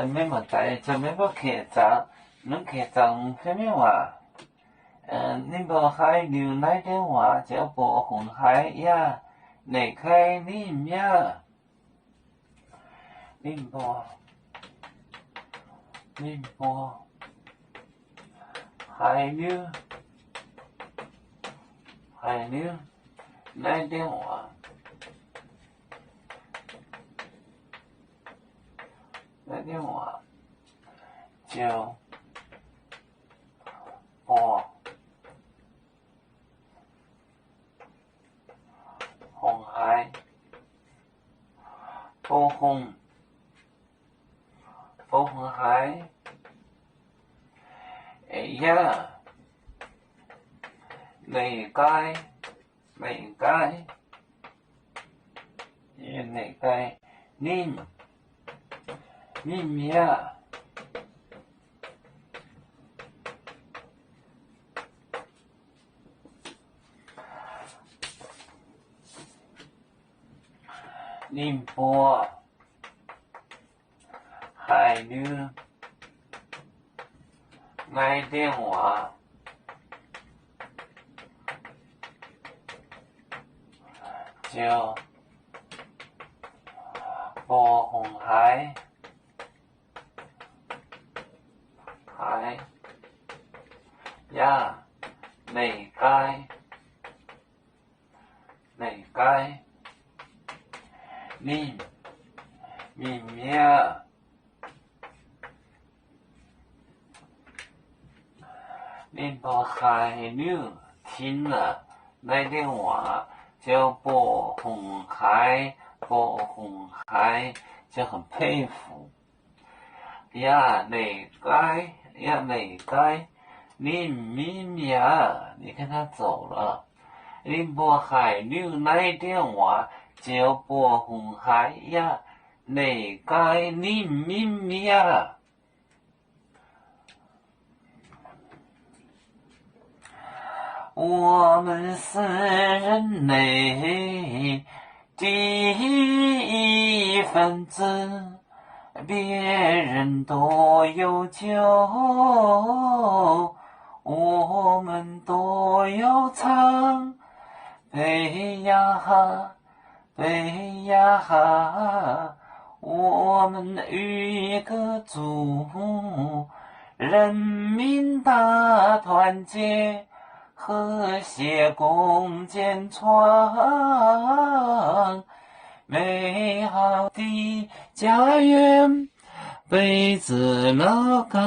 咩問題？做咩個劇集？恁劇集咩咩話？恁無海流來電話，就無紅海呀，離開你命。恁無海流來電話。來電話就無紅海無紅海呀，離開你命。恁無海流來電話，就無紅海呀，離開你命。恁無海流停了來電話，就無紅海，就很佩服呀，離開你命。你看他走了。恁無海流來電話，就無紅海呀，離開你命。我們是人類第一分子，別人都有酒，我們都有唱。悲呀哈，我們與歌祝人民大團結，和諧共建創美好的家園，北至老高。